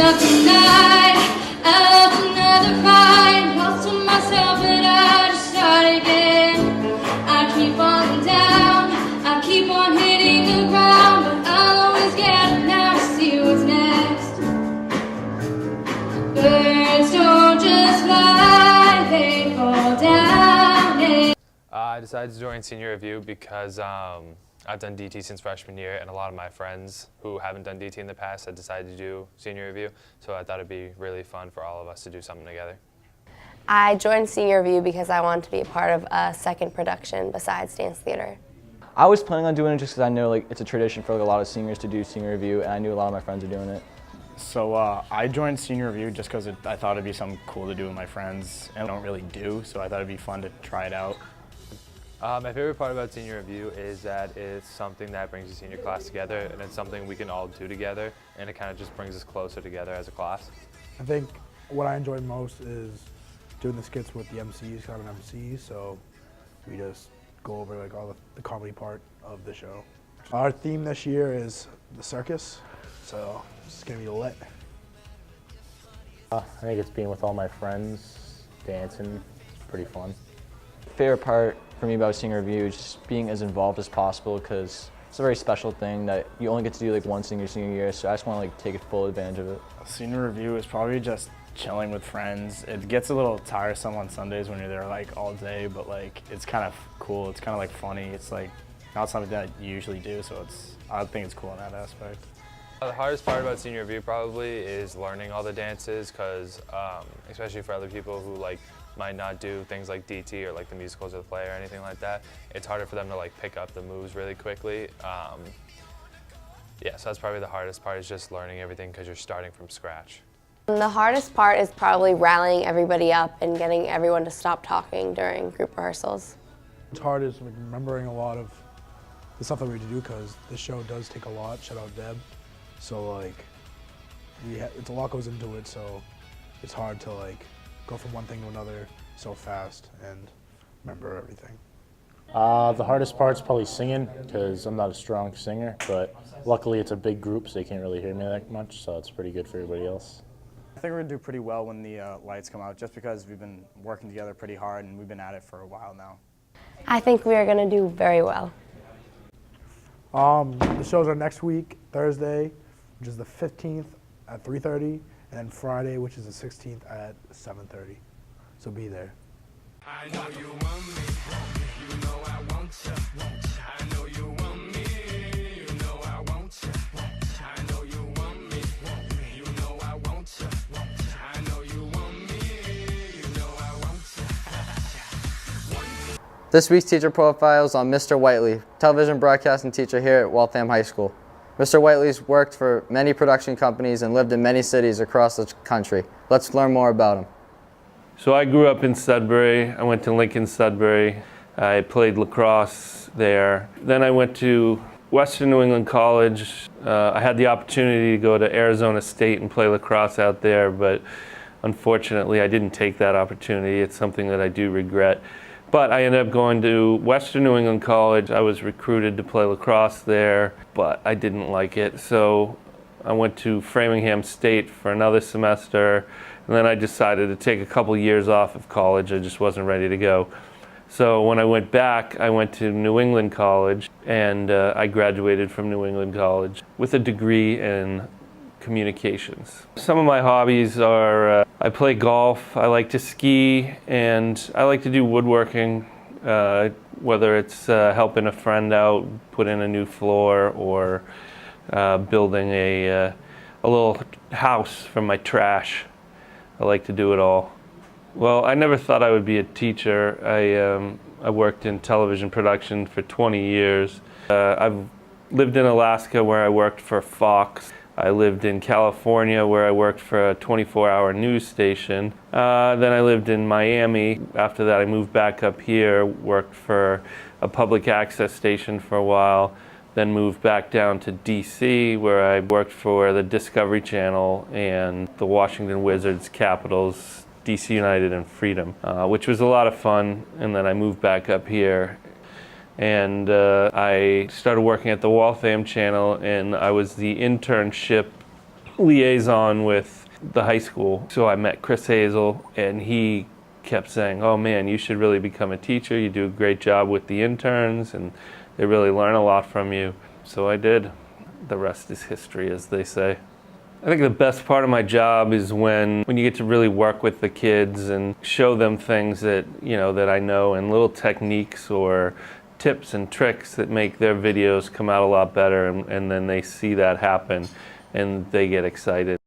another night, out another fight, lost to myself, but I just start again. I keep falling down, I keep on hitting the ground, but I'll always get up now to see what's next. Birds don't just fly, they fall down. I decided to join Senior Review because I've done DT since freshman year, and a lot of my friends who haven't done DT in the past had decided to do Senior Review, so I thought it'd be really fun for all of us to do something together. I joined Senior Review because I wanted to be a part of a second production besides dance theater. I was planning on doing it just because I know it's a tradition for a lot of seniors to do Senior Review, and I knew a lot of my friends were doing it. So I joined Senior Review just because I thought it'd be something cool to do with my friends, and I don't really do, so I thought it'd be fun to try it out. My favorite part about Senior Review is that it's something that brings the senior class together, and it's something we can all do together, and it kind of just brings us closer together as a class. I think what I enjoy most is doing the skits with the MCs. I'm an MC, so we just go over all the comedy part of the show. Our theme this year is the circus, so it's gonna be lit. I think it's being with all my friends, dancing, pretty fun. Favorite part for me about Senior Review is just being as involved as possible, because it's a very special thing that you only get to do once in your senior year, so I just want to take full advantage of it. Senior Review is probably just chilling with friends. It gets a little tiresome on Sundays when you're there all day, but it's kind of cool. It's kind of funny. It's not something that you usually do, so I think it's cool in that aspect. The hardest part about Senior Review probably is learning all the dances, because especially for other people who might not do things like DT or the musicals or the play or anything like that, it's harder for them to pick up the moves really quickly. Yeah, so that's probably the hardest part, is just learning everything because you're starting from scratch. The hardest part is probably rallying everybody up and getting everyone to stop talking during group rehearsals. It's hard is remembering a lot of the stuff that we do, because the show does take a lot. Shout out Deb. So it's a lot goes into it, so it's hard to go from one thing to another so fast and remember everything. The hardest part's probably singing, because I'm not a strong singer, but luckily it's a big group, so they can't really hear me that much, so it's pretty good for everybody else. I think we're going to do pretty well when the lights come out, just because we've been working together pretty hard and we've been at it for a while now. I think we are going to do very well. The shows are next week, Thursday, which is the 15th at 3:30, and then Friday, which is the 16th at 7:30. So be there. I know you want me, you know I want you. I know you want me, you know I want you. I know you want me, you know I want you. I know you want me, you know I want you. This week's teacher profile is on Mr. Whiteley, television broadcasting teacher here at Waltham High School. Mr. Whiteley's worked for many production companies and lived in many cities across the country. Let's learn more about him. So I grew up in Sudbury. I went to Lincoln Sudbury. I played lacrosse there. Then I went to Western New England College. I had the opportunity to go to Arizona State and play lacrosse out there, but unfortunately I didn't take that opportunity. It's something that I do regret. But I ended up going to Western New England College. I was recruited to play lacrosse there, but I didn't like it. So I went to Framingham State for another semester, and then I decided to take a couple years off of college. I just wasn't ready to go. So when I went back, I went to New England College, and I graduated from New England College with a degree in communications. Some of my hobbies are I play golf, I like to ski, and I like to do woodworking, whether it's helping a friend out, put in a new floor, or building a little house from my trash. I like to do it all. Well, I never thought I would be a teacher. I worked in television production for 20 years. I've lived in Alaska, where I worked for Fox. I lived in California, where I worked for a 24-hour news station. Then I lived in Miami. After that, I moved back up here, worked for a public access station for a while, then moved back down to DC, where I worked for the Discovery Channel and the Washington Wizards, Capitals, DC United, and Freedom, which was a lot of fun. And then I moved back up here, and I started working at the Waltham Channel, and I was the internship liaison with the high school. So I met Chris Hazel, and he kept saying, oh man, you should really become a teacher. You do a great job with the interns, and they really learn a lot from you. So I did. The rest is history, as they say. I think the best part of my job is when you get to really work with the kids and show them things that, that I know, and little techniques or tips and tricks that make their videos come out a lot better, and then they see that happen and they get excited.